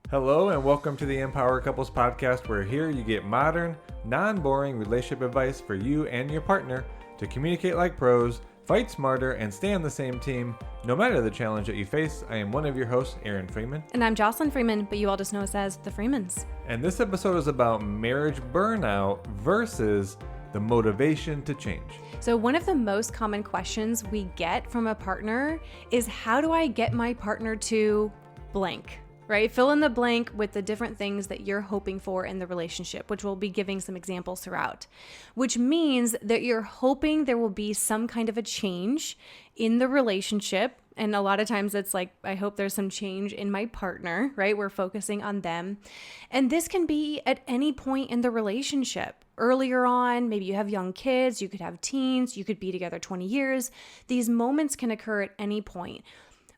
Hello and welcome to the Empower Couples podcast, where here you get modern, non-boring relationship advice for you and your partner to communicate like pros, fight smarter, and stay on the same team, no matter the challenge that you face. I am one of your hosts, Aaron Freeman. And I'm Jocelyn Freeman, but you all just know us as the Freemans. And this episode is about marriage burnout versus the motivation to change. So one of the most common questions we get from a partner is, how do I get my partner to blank? Right? Fill in the blank with the different things that you're hoping for in the relationship, which we'll be giving some examples throughout, which means that you're hoping there will be some kind of a change in the relationship. And a lot of times it's like, I hope there's some change in my partner, right? We're focusing on them. And this can be at any point in the relationship. Earlier on, maybe you have young kids, you could have teens, you could be together 20 years. These moments can occur at any point.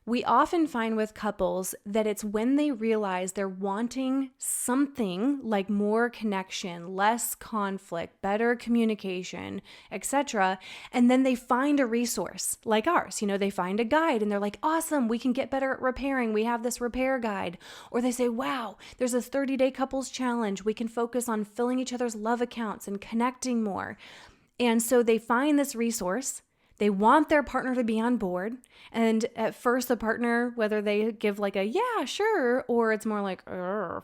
We often find with couples that it's when they realize they're wanting something like more connection, less conflict, better communication, etc. And then they find a resource like ours. They find a guide and they're like, awesome, we can get better at repairing. We have this repair guide. Or they say, wow, there's a 30-day couples challenge. We can focus on filling each other's love accounts and connecting more. And so they find this resource. They want their partner to be on board. And at first, the partner, whether they give like a, yeah, sure, or it's more like,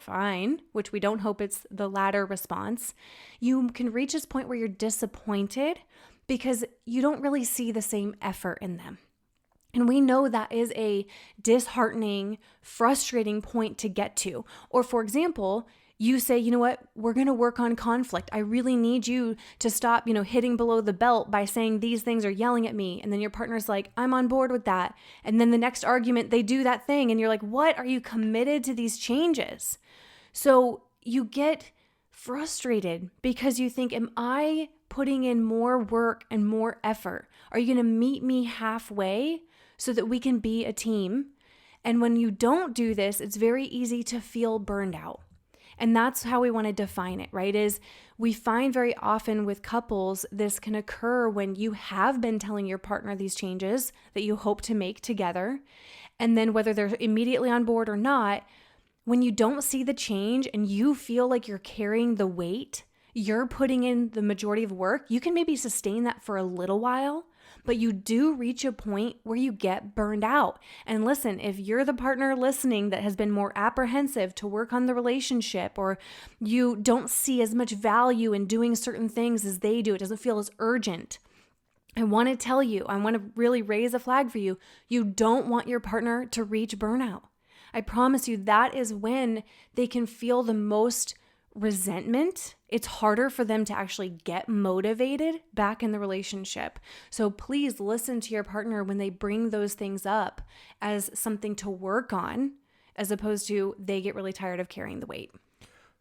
fine, which we don't hope it's the latter response, you can reach this point where you're disappointed because you don't really see the same effort in them. And we know that is a disheartening, frustrating point to get to. Or for example, you say, you know what, we're going to work on conflict. I really need you to stop, hitting below the belt by saying these things or yelling at me. And then your partner's like, I'm on board with that. And then the next argument, they do that thing. And you're like, what? Are you committed to these changes? So you get frustrated because you think, am I putting in more work and more effort? Are you going to meet me halfway so that we can be a team? And when you don't do this, it's very easy to feel burned out. And that's how we want to define it, right? Is we find very often with couples, this can occur when you have been telling your partner these changes that you hope to make together. And then whether they're immediately on board or not, when you don't see the change and you feel like you're carrying the weight, you're putting in the majority of work, you can maybe sustain that for a little while, but you do reach a point where you get burned out. And listen, if you're the partner listening that has been more apprehensive to work on the relationship, or you don't see as much value in doing certain things as they do, it doesn't feel as urgent, I want to tell you, I want to really raise a flag for you. You don't want your partner to reach burnout. I promise you that is when they can feel the most resentment. It's harder for them to actually get motivated back in the relationship. So please listen to your partner when they bring those things up as something to work on, as opposed to they get really tired of carrying the weight.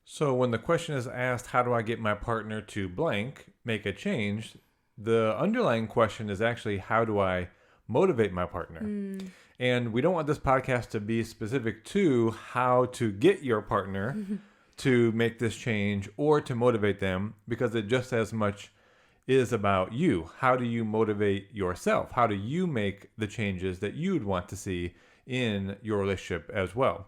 So when the question is asked, how do I get my partner to blank, make a change? The underlying question is actually, how do I motivate my partner? And we don't want this podcast to be specific to how to get your partner to make this change or to motivate them, because it just as much is about you. How do you motivate yourself? How do you make the changes that you'd want to see in your relationship as well?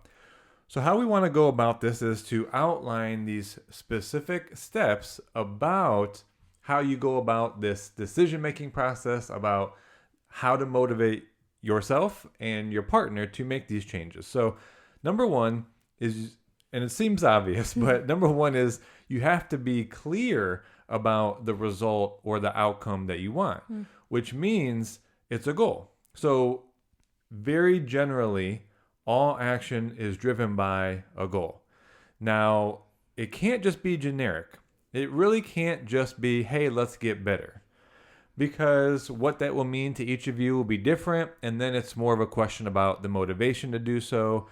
So how we want to go about this is to outline these specific steps about how you go about this decision-making process, about how to motivate yourself and your partner to make these changes. So number one is, and it seems obvious, but number one is you have to be clear about the result or the outcome that you want, which means it's a goal. So very generally, all action is driven by a goal. Now, it can't just be generic. It really can't just be, hey, let's get better. Because what that will mean to each of you will be different. And then it's more of a question about the motivation to do so.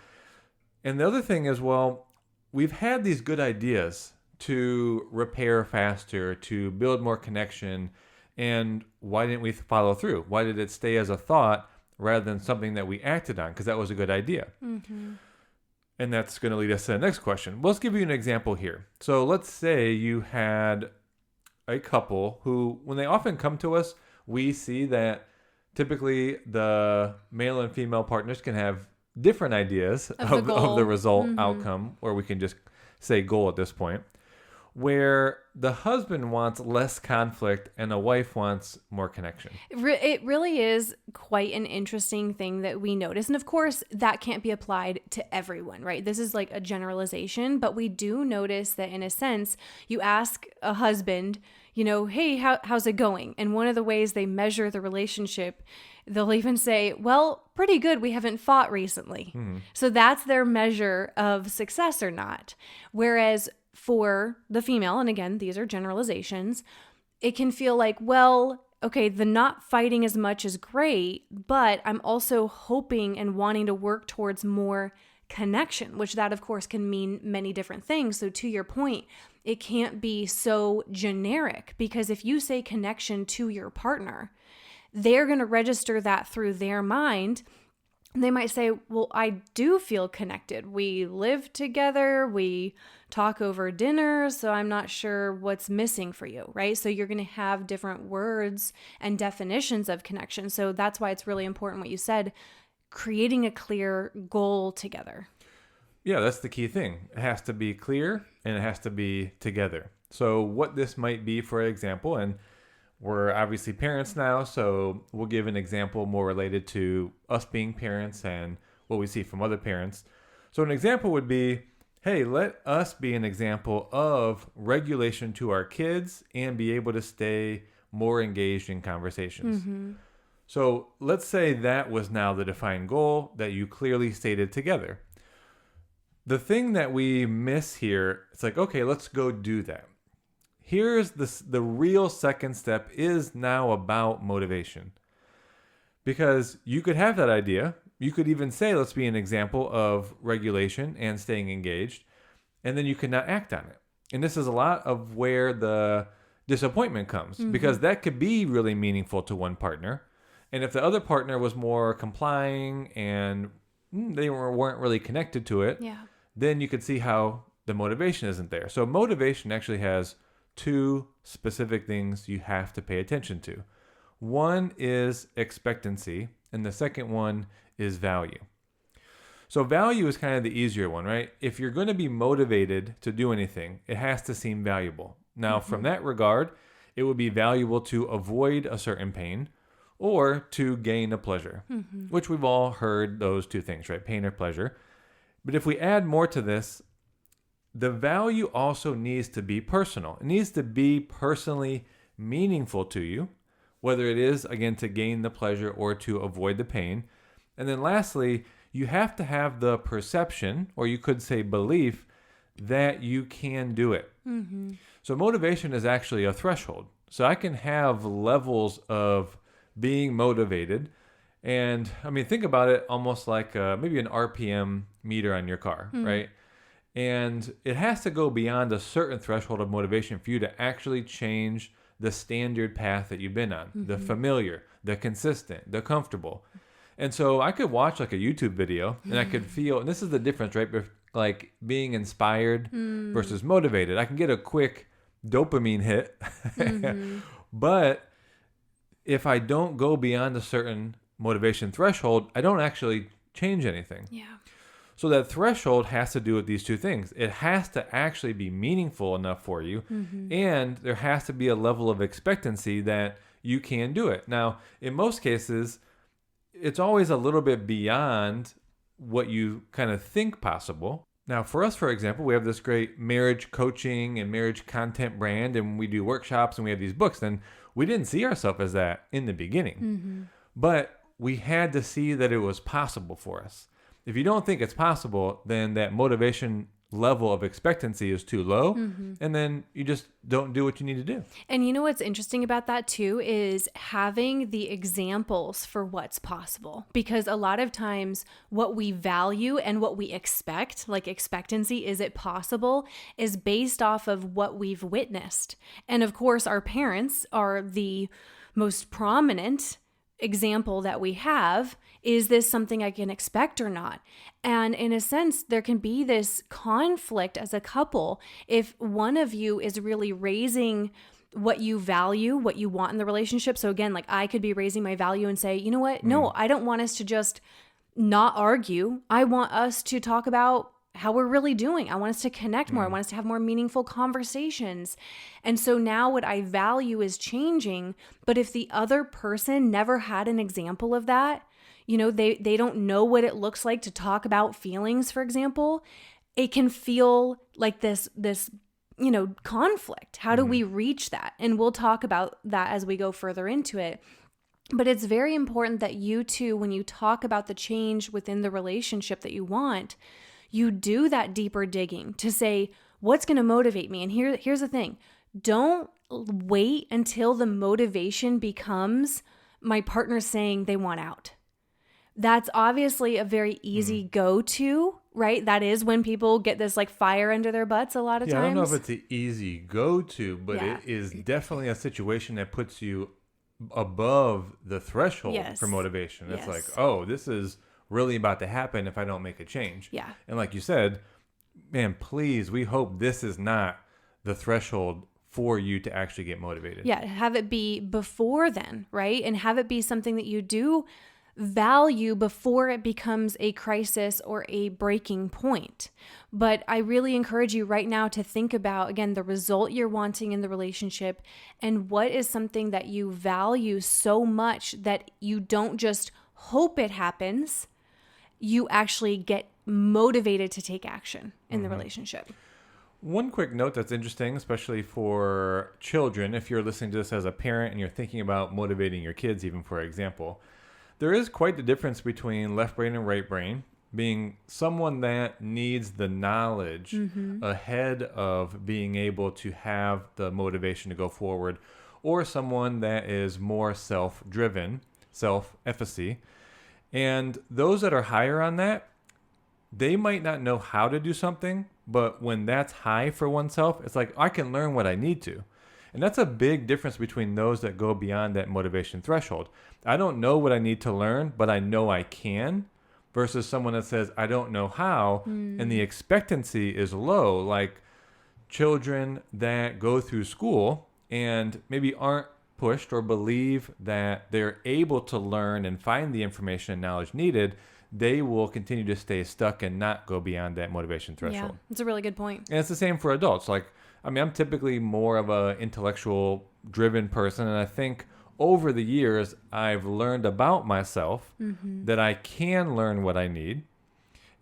And the other thing is, well, we've had these good ideas to repair faster, to build more connection. And why didn't we follow through? Why did it stay as a thought rather than something that we acted on? Because that was a good idea. And that's going to lead us to the next question. Well, let's give you an example here. So let's say you had a couple who, when they often come to us, we see that typically the male and female partners can have different ideas of the result outcome, or we can just say goal at this point, where the husband wants less conflict and a wife wants more connection. It really is quite an interesting thing that we notice. And of course, that can't be applied to everyone, right? This is like a generalization, but we do notice that in a sense, you ask a husband, hey, how's it going? And one of the ways they measure the relationship, they'll even say, well, pretty good. We haven't fought recently. So that's their measure of success or not. Whereas for the female, and again, these are generalizations, it can feel like, well, okay, the not fighting as much is great, but I'm also hoping and wanting to work towards more connection, which that of course can mean many different things. So to your point, it can't be so generic, because if you say connection to your partner, they're going to register that through their mind. They might say, well, I do feel connected. We live together. We talk over dinner. So I'm not sure what's missing for you, right? So you're going to have different words and definitions of connection. So that's why it's really important what you said, creating a clear goal together. Yeah, that's the key thing. It has to be clear and it has to be together. So what this might be, for example, and we're obviously parents now, so we'll give an example more related to us being parents and what we see from other parents. So an example would be, hey, let us be an example of regulation to our kids and be able to stay more engaged in conversations. So let's say that was now the defined goal that you clearly stated together. The thing that we miss here, it's like, okay, let's go do that. Here's the real second step is now about motivation. Because you could have that idea. You could even say, let's be an example of regulation and staying engaged. And then you could not act on it. And this is a lot of where the disappointment comes. Because that could be really meaningful to one partner. And if the other partner was more complying and they weren't really connected to it, then you could see how the motivation isn't there. So motivation actually has two specific things you have to pay attention to. One is expectancy, and the second one is value. So value is kind of the easier one, right? If you're going to be motivated to do anything, it has to seem valuable. Now, from that regard, it would be valuable to avoid a certain pain or to gain a pleasure, which we've all heard those two things, right? Pain or pleasure. But if we add more to this, the value also needs to be personal. It needs to be personally meaningful to you, whether it is, again, to gain the pleasure or to avoid the pain. And then lastly, you have to have the perception, or you could say belief, that you can do it. So motivation is actually a threshold. So I can have levels of being motivated. And I mean, think about it almost like maybe an RPM meter on your car, right? And it has to go beyond a certain threshold of motivation for you to actually change the standard path that you've been on, the familiar, the consistent, the comfortable. And so I could watch like a YouTube video and I could feel, and this is the difference, right? Like being inspired versus motivated. I can get a quick dopamine hit, but if I don't go beyond a certain motivation threshold, I don't actually change anything. So that threshold has to do with these two things. It has to actually be meaningful enough for you, and there has to be a level of expectancy that you can do it. Now, in most cases, it's always a little bit beyond what you kind of think possible. Now, for us, for example, we have this great marriage coaching and marriage content brand, and we do workshops and we have these books. And we didn't see ourselves as that in the beginning, but we had to see that it was possible for us. If you don't think it's possible, then that motivation level of expectancy is too low, and then you just don't do what you need to do. And you know what's interesting about that too is having the examples for what's possible, because a lot of times what we value and what we expect, like expectancy, is it possible, is based off of what we've witnessed. And of course, our parents are the most prominent example that we have. Is this something I can expect or not? And in a sense, there can be this conflict as a couple if one of you is really raising what you value, what you want in the relationship. So again, like I could be raising my value and say, you know what? No, I don't want us to just not argue. I want us to talk about how we're really doing. I want us to connect more. I want us to have more meaningful conversations. And so now what I value is changing. But if the other person never had an example of that, they don't know what it looks like to talk about feelings, for example, it can feel like this conflict. How do we reach that? And we'll talk about that as we go further into it. But it's very important that you two, when you talk about the change within the relationship that you want, you do that deeper digging to say, what's going to motivate me? And here's the thing. Don't wait until the motivation becomes my partner saying they want out. That's obviously a very easy go-to, right? That is when people get this like fire under their butts a lot of times. I don't know if it's an easy go-to, but it is definitely a situation that puts you above the threshold for motivation. It's like, oh, this is really about to happen if I don't make a change. Yeah. And like you said, man, please, we hope this is not the threshold for you to actually get motivated. Yeah, have it be before then, right? And have it be something that you do value before it becomes a crisis or a breaking point. But I really encourage you right now to think about, again, the result you're wanting in the relationship and what is something that you value so much that you don't just hope it happens, you actually get motivated to take action in the relationship. One quick note that's interesting, especially for children, if you're listening to this as a parent and you're thinking about motivating your kids, even for example, there is quite the difference between left brain and right brain, being someone that needs the knowledge ahead of being able to have the motivation to go forward, or someone that is more self-driven, self-efficacy. And those that are higher on that, they might not know how to do something, but when that's high for oneself, it's like, I can learn what I need to. And that's a big difference between those that go beyond that motivation threshold. I don't know what I need to learn, but I know I can, versus someone that says, I don't know how, and the expectancy is low, like children that go through school and maybe aren't pushed or believe that they're able to learn and find the information and knowledge needed, they will continue to stay stuck and not go beyond that motivation threshold. Yeah, that's a really good point. And it's the same for adults. Like, I mean, I'm typically more of a intellectual driven person, and I think over the years I've learned about myself that I can learn what I need,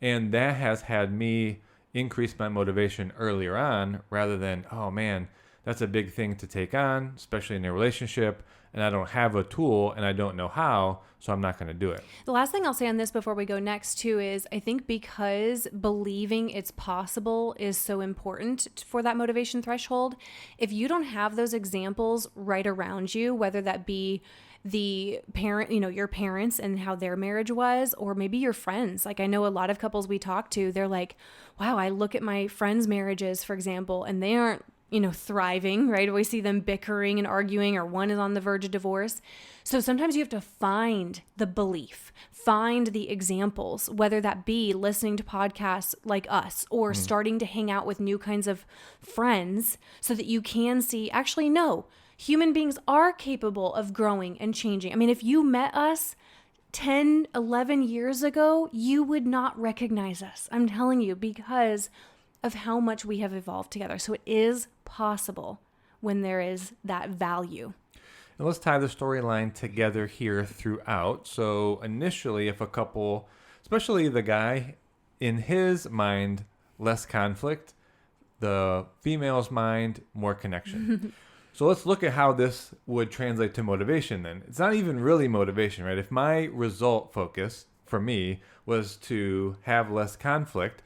and that has had me increase my motivation earlier on rather than, oh man, that's a big thing to take on, especially in a relationship, and I don't have a tool and I don't know how, so I'm not going to do it. The last thing I'll say on this before we go next too is I think because believing it's possible is so important for that motivation threshold, if you don't have those examples right around you, whether that be the parent, your parents and how their marriage was, or maybe your friends. Like I know a lot of couples we talk to, they're like, wow, I look at my friends' marriages, for example, and they aren't thriving, right? We see them bickering and arguing, or one is on the verge of divorce. So sometimes you have to find the belief, find the examples, whether that be listening to podcasts like us or starting to hang out with new kinds of friends so that you can see, actually, no, human beings are capable of growing and changing. I mean, if you met us 10, 11 years ago, you would not recognize us. I'm telling you, because of how much we have evolved together. So it is possible when there is that value. And let's tie the storyline together here throughout. So initially, if a couple, especially the guy, in his mind, less conflict, the female's mind, more connection. So let's look at how this would translate to motivation then. It's not even really motivation, right? If my result focus for me was to have less conflict,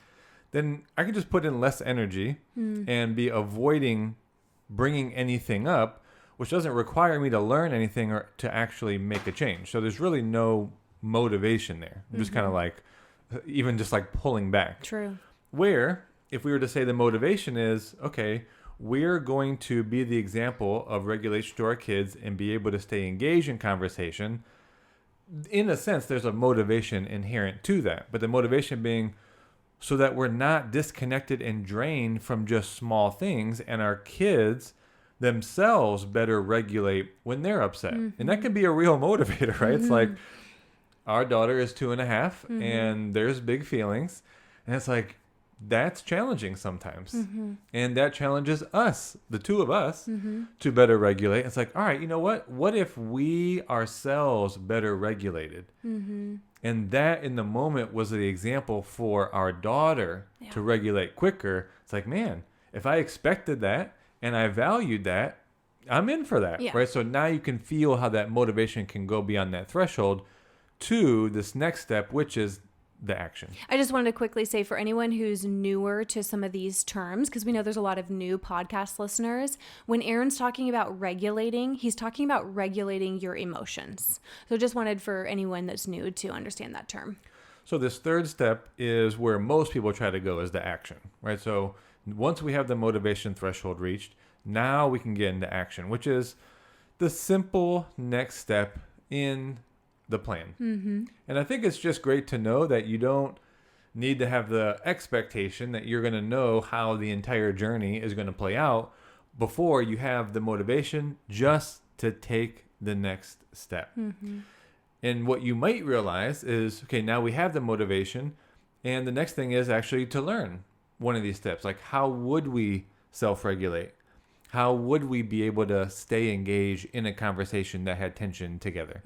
then I can just put in less energy and be avoiding bringing anything up, which doesn't require me to learn anything or to actually make a change. So there's really no motivation there. I'm just kind of like, even just like pulling back. True. Where if we were to say the motivation is, okay, we're going to be the example of regulation to our kids and be able to stay engaged in conversation. In a sense, there's a motivation inherent to that. But the motivation being so that we're not disconnected and drained from just small things, and our kids themselves better regulate when they're upset. And that can be a real motivator, right? It's like, our daughter is 2.5 and there's big feelings. And it's like, that's challenging sometimes. And that challenges us, the two of us, to better regulate. It's like, all right, you know what? What if we ourselves better regulated? And that in the moment was the example for our daughter to regulate quicker. It's like, man, if I expected that and I valued that, I'm in for that, right? So now you can feel how that motivation can go beyond that threshold to this next step, which is the action. I just wanted to quickly say for anyone who's newer to some of these terms, because we know there's a lot of new podcast listeners, when Aaron's talking about regulating, he's talking about regulating your emotions. So just wanted for anyone that's new to understand that term. So this third step is where most people try to go, is the action, right? So once we have the motivation threshold reached, now we can get into action, which is the simple next step in the plan. And I think it's just great to know that you don't need to have the expectation that you're going to know how the entire journey is going to play out before you have the motivation just to take the next step. And what you might realize is, okay, now we have the motivation, and the next thing is actually to learn one of these steps. Like, how would we self-regulate? How would we be able to stay engaged in a conversation that had tension together?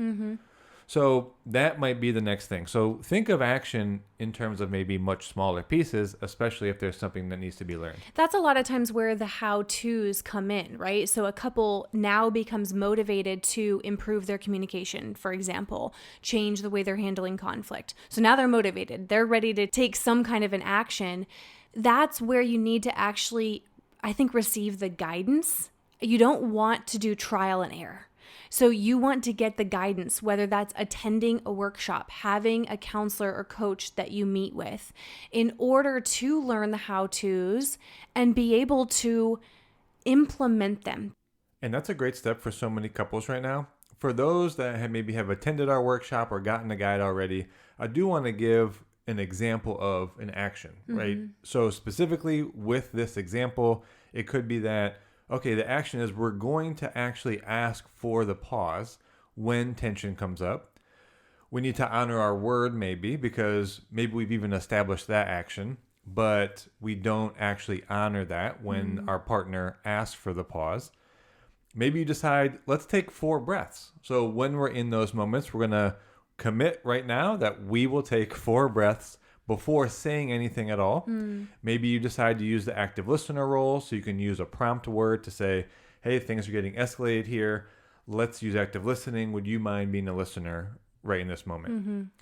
So that might be the next thing. So think of action in terms of maybe much smaller pieces, especially if there's something that needs to be learned. That's a lot of times where the how-tos come in, right? So a couple now becomes motivated to improve their communication, for example, change the way they're handling conflict. So now they're motivated. They're ready to take some kind of an action. That's where you need to actually, I think, receive the guidance. You don't want to do trial and error. So you want to get the guidance, whether that's attending a workshop, having a counselor or coach that you meet with, in order to learn the how-tos and be able to implement them. And that's a great step for so many couples right now. For those that maybe have attended our workshop or gotten a guide already, I do want to give an example of an action, right? So specifically with this example, it could be that, okay, the action is we're going to actually ask for the pause when tension comes up. We need to honor our word maybe, because maybe we've even established that action, but we don't actually honor that when our partner asks for the pause. Maybe you decide, let's take 4 breaths. So when we're in those moments, we're going to commit right now that we will take 4 breaths before saying anything at all. Maybe you decide to use the active listener role, so you can use a prompt word to say, hey, things are getting escalated here. Let's use active listening. Would you mind being a listener right in this moment?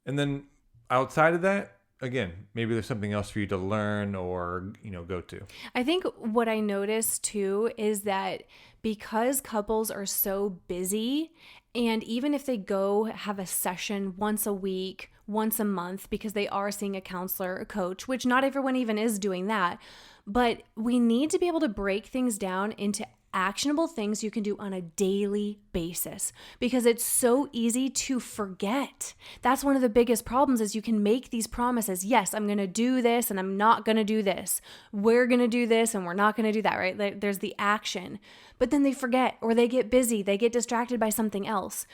And then outside of that, again, maybe there's something else for you to learn or, go to. I think what I noticed too is that because couples are so busy, and even if they go have a session once a week, once a month, because they are seeing a counselor, a coach, which not everyone even is doing that, but we need to be able to break things down into actionable things you can do on a daily basis, because it's so easy to forget. That's one of the biggest problems, is you can make these promises. Yes, I'm going to do this and I'm not going to do this. We're going to do this and we're not going to do that, right? There's the action, but then they forget, or they get busy. They get distracted by something else.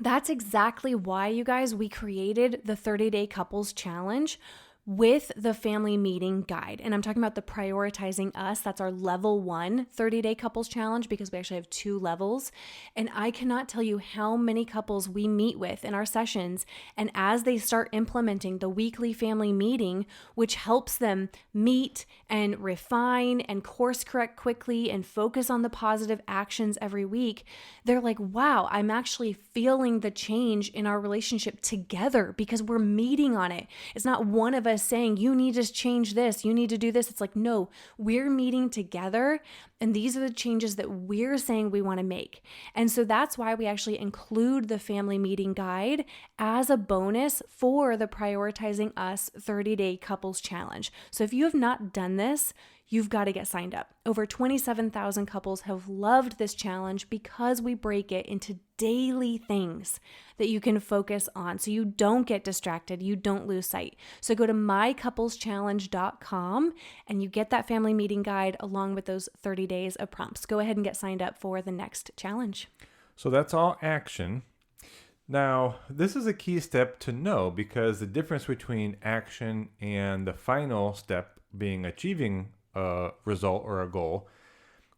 That's exactly why, you guys, we created the 30-Day Couples Challenge with the family meeting guide. And I'm talking about the Prioritizing Us. That's our level 1 30-Day Couples Challenge, because we actually have 2 levels. And I cannot tell you how many couples we meet with in our sessions. And as they start implementing the weekly family meeting, which helps them meet and refine and course correct quickly and focus on the positive actions every week, they're like, wow, I'm actually feeling the change in our relationship together because we're meeting on it. It's not one of us saying, you need to change this, you need to do this. It's like, no, we're meeting together, and these are the changes that we're saying we want to make. And so that's why we actually include the family meeting guide as a bonus for the Prioritizing Us 30-Day Couples Challenge. So if you have not done this, you've got to get signed up. Over 27,000 couples have loved this challenge because we break it into daily things that you can focus on so you don't get distracted, you don't lose sight. So go to mycoupleschallenge.com and you get that family meeting guide along with those 30 days of prompts. Go ahead and get signed up for the next challenge. So that's all action. Now, this is a key step to know because the difference between action and the final step being achieving a result or a goal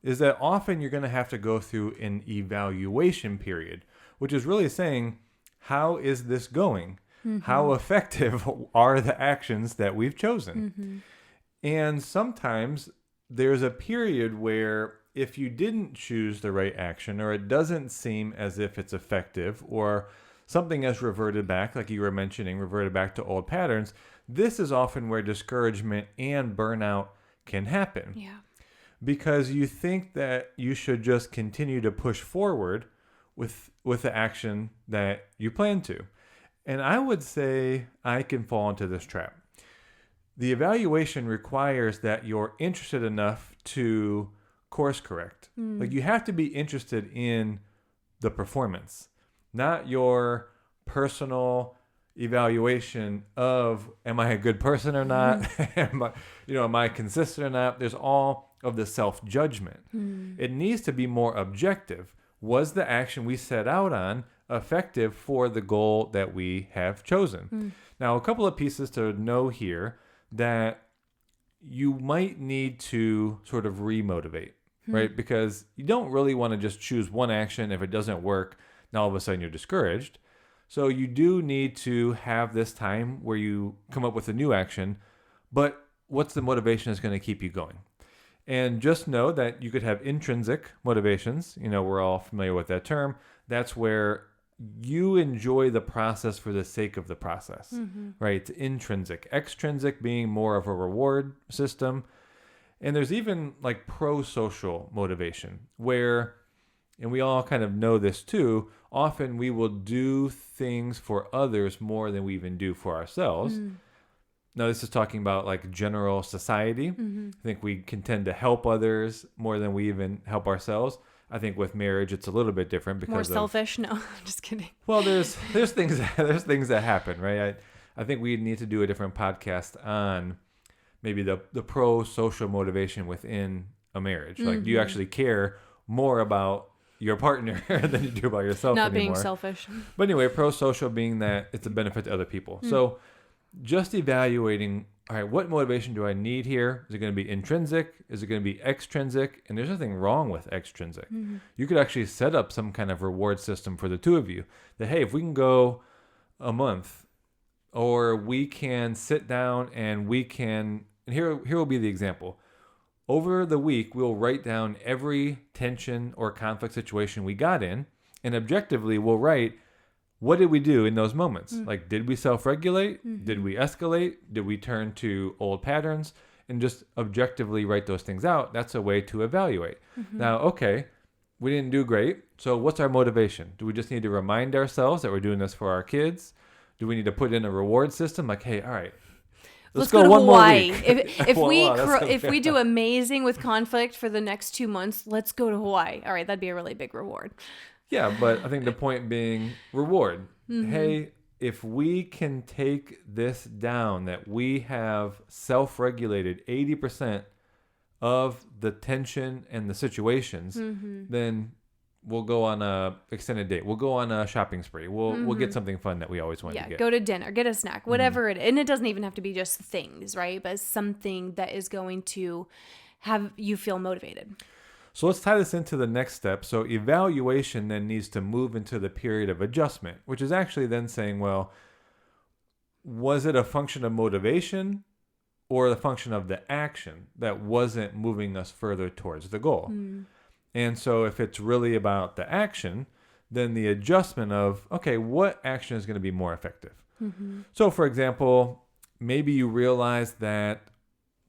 is that often you're going to have to go through an evaluation period, which is really saying, how is this going? How effective are the actions that we've chosen? And sometimes there's a period where if you didn't choose the right action, or it doesn't seem as if it's effective, or something has reverted back, like you were mentioning, reverted back to old patterns, this is often where discouragement and burnout can happen. Yeah. Because you think that you should just continue to push forward with the action that you plan to. And I would say I can fall into this trap. The evaluation requires that you're interested enough to course correct. Like you have to be interested in the performance, not your personal evaluation of, am I a good person or not? Am I consistent or not? There's all of the self-judgment. It needs to be more objective. Was the action we set out on effective for the goal that we have chosen? Now, a couple of pieces to know here that you might need to sort of remotivate, right? Because you don't really want to just choose one action. If it doesn't work, now all of a sudden you're discouraged. So you do need to have this time where you come up with a new action, but what's the motivation that's going to keep you going? And just know that you could have intrinsic motivations. We're all familiar with that term. That's where you enjoy the process for the sake of the process, right? It's intrinsic. Extrinsic being more of a reward system. And there's even like pro-social motivation where, and we all kind of know this too, often we will do things for others more than we even do for ourselves. Now, this is talking about like general society. I think we can tend to help others more than we even help ourselves. I think with marriage, it's a little bit different because more selfish. No, I'm just kidding. Well, there's things that happen, right? I think we need to do a different podcast on maybe the pro-social motivation within a marriage. Like, do you actually care more about your partner than you do about yourself Not anymore? being selfish. But anyway, pro-social being that it's a benefit to other people. So just evaluating, all right, what motivation do I need here? Is it going to be intrinsic? Is it going to be extrinsic? And there's nothing wrong with extrinsic. You could actually set up some kind of reward system for the two of you. That, hey, if we can go a month, or we can sit down and we can, and here will be the example. Over the week, we'll write down every tension or conflict situation we got in, and objectively, we'll write, what did we do in those moments? Like, did we self-regulate? Did we escalate? Did we turn to old patterns? And just objectively write those things out. That's a way to evaluate. Now, okay, we didn't do great. So what's our motivation? Do we just need to remind ourselves that we're doing this for our kids? Do we need to put in a reward system? Like, hey, all right, let's go to one Hawaii. more week. If we do amazing with conflict for the next 2 months, let's go to Hawaii. All right, that'd be a really big reward. Yeah, but I think the point being reward. Hey, if we can take this down, that we have self-regulated 80% of the tension and the situations, then we'll go on a extended date. We'll go on a shopping spree. We'll get something fun that we always wanted to get. Go to dinner, get a snack, whatever it is. And it doesn't even have to be just things, right? But something that is going to have you feel motivated. So let's tie this into the next step. So evaluation then needs to move into the period of adjustment, which is actually then saying, well, was it a function of motivation or the function of the action that wasn't moving us further towards the goal? And so if it's really about the action, then the adjustment of, okay, what action is going to be more effective? So for example, maybe you realize that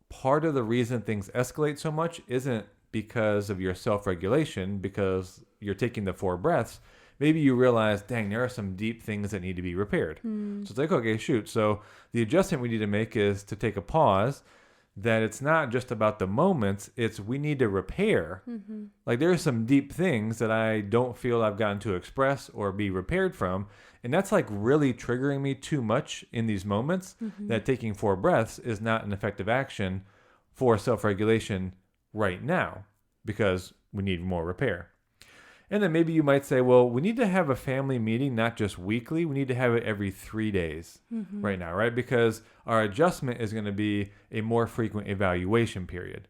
part of the reason things escalate so much isn't because of your self-regulation, because you're taking the 4 breaths. Maybe you realize, dang, there are some deep things that need to be repaired. So it's like, okay, shoot. So the adjustment we need to make is to take a pause, that it's not just about the moments, it's we need to repair. Like, there are some deep things that I don't feel I've gotten to express or be repaired from. And that's like really triggering me too much in these moments, that taking 4 breaths is not an effective action for self-regulation right now, because we need more repair. And then maybe you might say, well, we need to have a family meeting, not just weekly. We need to have it every 3 days right now, right? Because our adjustment is going to be a more frequent evaluation period.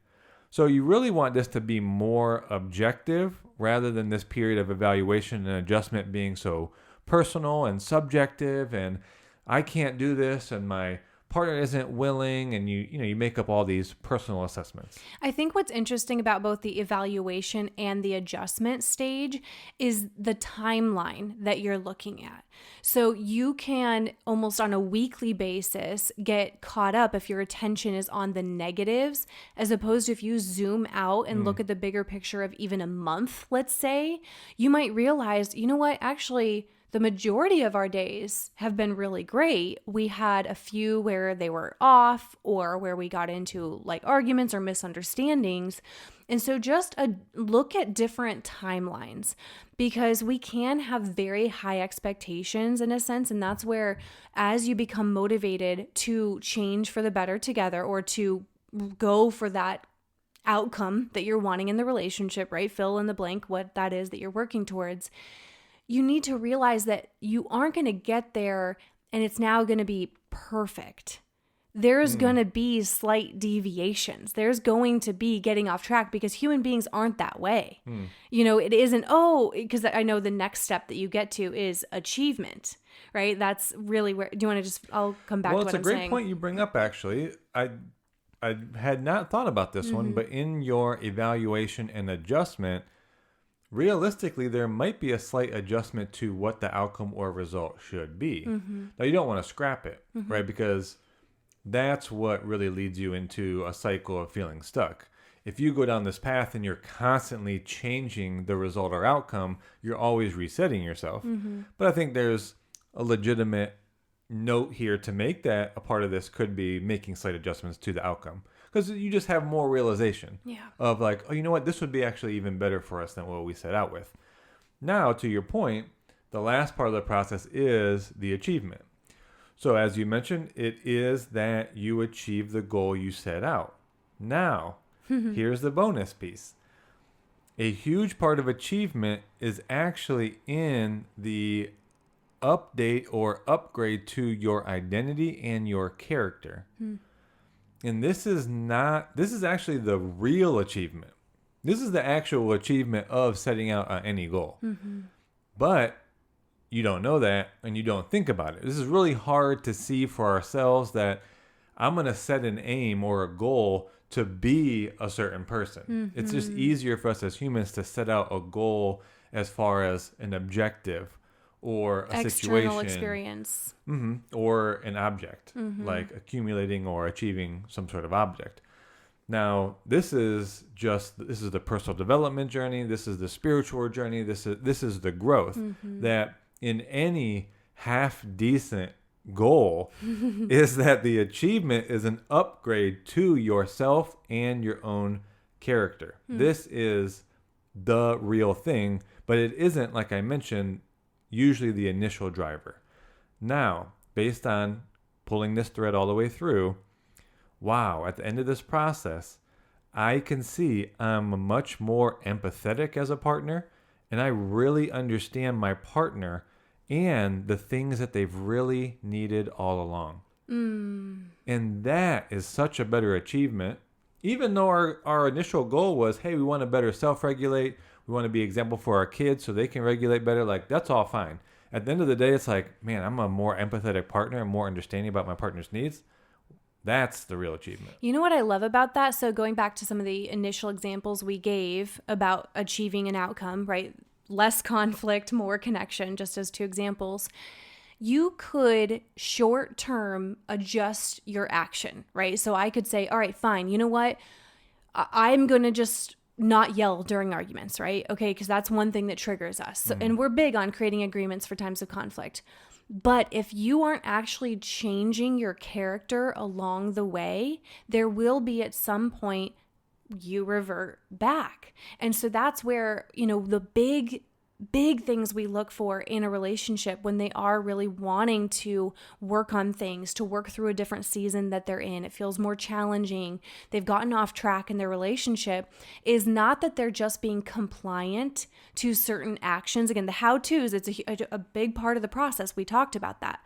So you really want this to be more objective rather than this period of evaluation and adjustment being so personal and subjective, and I can't do this and my partner isn't willing, and you make up all these personal assessments. I think what's interesting about both the evaluation and the adjustment stage is the timeline that you're looking at. So you can almost on a weekly basis get caught up if your attention is on the negatives, as opposed to if you zoom out and look at the bigger picture of even a month, let's say, you might realize, you know what, actually, the majority of our days have been really great. We had a few where they were off or where we got into like arguments or misunderstandings. And so just look at different timelines, because we can have very high expectations in a sense. And that's where, as you become motivated to change for the better together, or to go for that outcome that you're wanting in the relationship, right? Fill in the blank what that is that you're working towards. You need to realize that you aren't going to get there and it's now going to be perfect. There's going to be slight deviations. There's going to be getting off track, because human beings aren't that way. It isn't, because I know the next step that you get to is achievement, right? That's really where, do you want to I'll come back to what I'm saying. Well, it's a great point you bring up, actually. I had not thought about this one, but in your evaluation and adjustment, realistically, there might be a slight adjustment to what the outcome or result should be. Now, you don't want to scrap it, right? Because that's what really leads you into a cycle of feeling stuck. If you go down this path and you're constantly changing the result or outcome, you're always resetting yourself. But I think there's a legitimate note here to make that a part of this could be making slight adjustments to the outcome. Because you just have more realization of like, oh, you know what? This would be actually even better for us than what we set out with. Now, to your point, the last part of the process is the achievement. So as you mentioned, it is that you achieve the goal you set out. Now, here's the bonus piece. A huge part of achievement is actually in the update or upgrade to your identity and your character. And this is actually the real achievement. This is the actual achievement of setting out any goal. But you don't know that and you don't think about it. This is really hard to see for ourselves, that I'm going to set an aim or a goal to be a certain person. It's just easier for us as humans to set out a goal as far as an objective or a external situation, experience, or an object, like accumulating or achieving some sort of object. Now, this is the personal development journey. This is the spiritual journey. This is the growth that in any half decent goal is that the achievement is an upgrade to yourself and your own character. This is the real thing, but it isn't, like I mentioned, usually the initial driver. Now, based on pulling this thread all the way through, wow, at the end of this process, I can see I'm much more empathetic as a partner, and I really understand my partner and the things that they've really needed all along. And that is such a better achievement. Even though our initial goal was, hey, we want to better self-regulate, we want to be an example for our kids so they can regulate better, like that's all fine. At the end of the day, it's like, man, I'm a more empathetic partner and more understanding about my partner's needs. That's the real achievement. You know what I love about that? So going back to some of the initial examples we gave about achieving an outcome, right? Less conflict, more connection, just as 2 examples. You could short-term adjust your action, right? So I could say, all right, fine. You know what? I'm going to just not yell during arguments, right? Okay, because that's one thing that triggers us. So, and we're big on creating agreements for times of conflict. But if you aren't actually changing your character along the way, there will be at some point you revert back. And so that's where, the big big things we look for in a relationship when they are really wanting to work on things, to work through a different season that they're in. It feels more challenging. They've gotten off track in their relationship, is not that they're just being compliant to certain actions. Again, the how-tos, it's a big part of the process. We talked about that.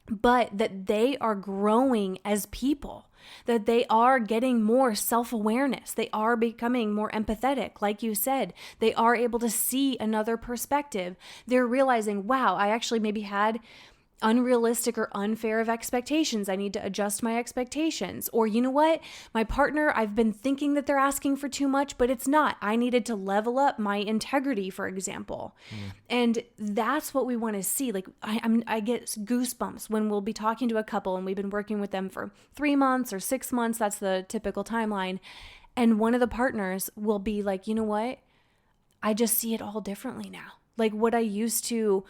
But that they are growing as people, that they are getting more self-awareness. They are becoming more empathetic. Like you said, they are able to see another perspective. They're realizing, wow, I actually maybe had unrealistic or unfair of expectations. I need to adjust my expectations. Or you know what? My partner, I've been thinking that they're asking for too much, but it's not. I needed to level up my integrity, for example. And that's what we want to see. Like I get goosebumps when we'll be talking to a couple and we've been working with them for 3 months or 6 months. That's the typical timeline. And one of the partners will be like, you know what? I just see it all differently now. Like what I used to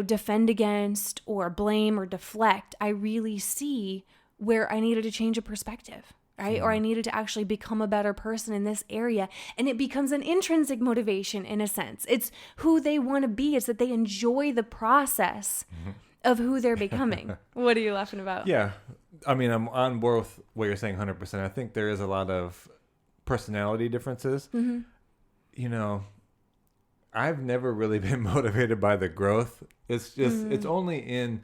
defend against or blame or deflect, I really see where I needed to change a perspective, right? Or I needed to actually become a better person in this area. And it becomes an intrinsic motivation in a sense. It's who they want to be. It's that they enjoy the process of who they're becoming. What are you laughing about? Yeah. I mean, I'm on board with what you're saying 100%. I think there is a lot of personality differences. I've never really been motivated by the growth. It's just, it's only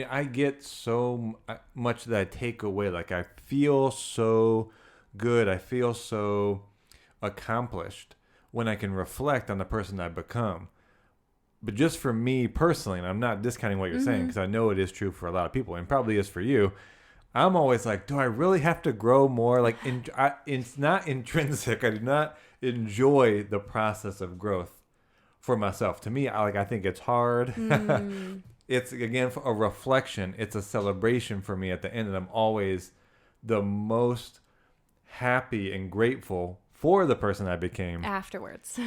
I get so much that I take away. Like I feel so good. I feel so accomplished when I can reflect on the person I've become. But just for me personally, and I'm not discounting what you're saying because I know it is true for a lot of people and probably is for you. I'm always like, do I really have to grow more? Like it's not intrinsic. I do not enjoy the process of growth for myself. To me, I think it's hard. It's, again, a reflection. It's a celebration for me at the end. And I'm always the most happy and grateful for the person I became. Afterwards.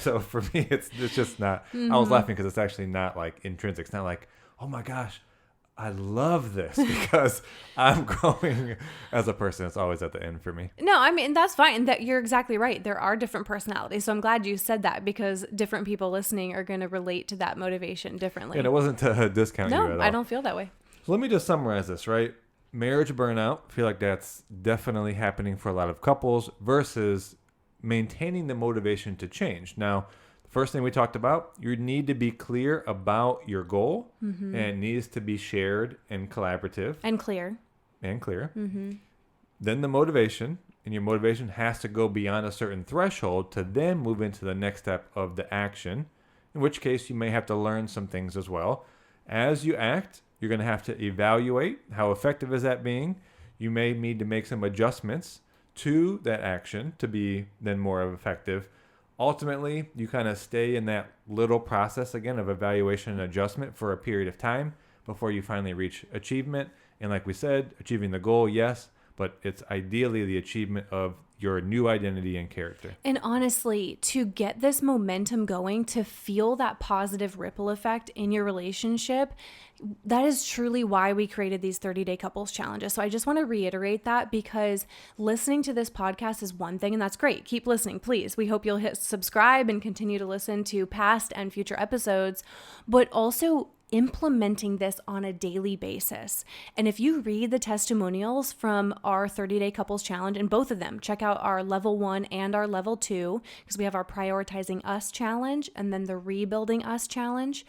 So for me, it's just not. I was laughing because it's actually not like intrinsic. It's not like, oh my gosh, I love this because I'm growing as a person. It's always at the end for me. No, I mean, that's fine. That you're exactly right. There are different personalities. So I'm glad you said that because different people listening are going to relate to that motivation differently. And it wasn't to discount you at all. No, I don't feel that way. So let me just summarize this, right? Marriage burnout, I feel like that's definitely happening for a lot of couples versus maintaining the motivation to change. Now, first thing we talked about, you need to be clear about your goal, and it needs to be shared and collaborative. And clear. Then the motivation, and your motivation has to go beyond a certain threshold to then move into the next step of the action, in which case you may have to learn some things as well. As you act, you're going to have to evaluate how effective is that being. You may need to make some adjustments to that action to be then more effective. Ultimately, you kind of stay in that little process again of evaluation and adjustment for a period of time before you finally reach achievement. And like we said, achieving the goal, yes, but it's ideally the achievement of your new identity and character. And honestly, to get this momentum going, to feel that positive ripple effect in your relationship, that is truly why we created these 30-day couples challenges. So I just want to reiterate that because listening to this podcast is one thing, and that's great. Keep listening, please. We hope you'll hit subscribe and continue to listen to past and future episodes, but also implementing this on a daily basis. And if you read the testimonials from our 30-day couples challenge, and both of them, check out our level 1 and our level 2, because we have our prioritizing us challenge and then the rebuilding us challenge.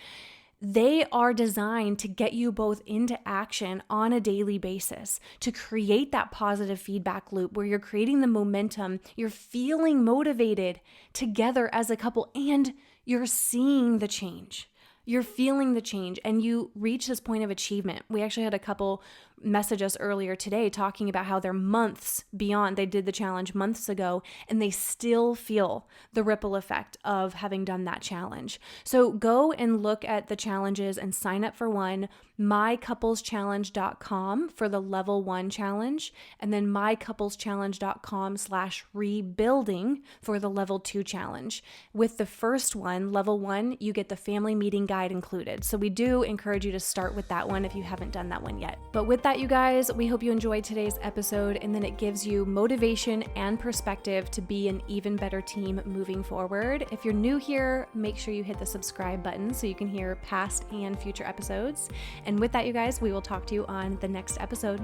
They are designed to get you both into action on a daily basis, to create that positive feedback loop where you're creating the momentum, you're feeling motivated together as a couple, and you're seeing the change. You're feeling the change and you reach this point of achievement. We actually had a couple message us earlier today talking about how they're months beyond. They did the challenge months ago and they still feel the ripple effect of having done that challenge. So go and look at the challenges and sign up for one, mycoupleschallenge.com for the level 1 challenge, and then mycoupleschallenge.com/rebuilding for the level 2 challenge. With the first one, level 1, you get the family meeting guide included. So we do encourage you to start with that one if you haven't done that one yet. But with that, you guys, we hope you enjoyed today's episode and then it gives you motivation and perspective to be an even better team moving forward. If you're new here, make sure you hit the subscribe button so you can hear past and future episodes. And with that, you guys, we will talk to you on the next episode.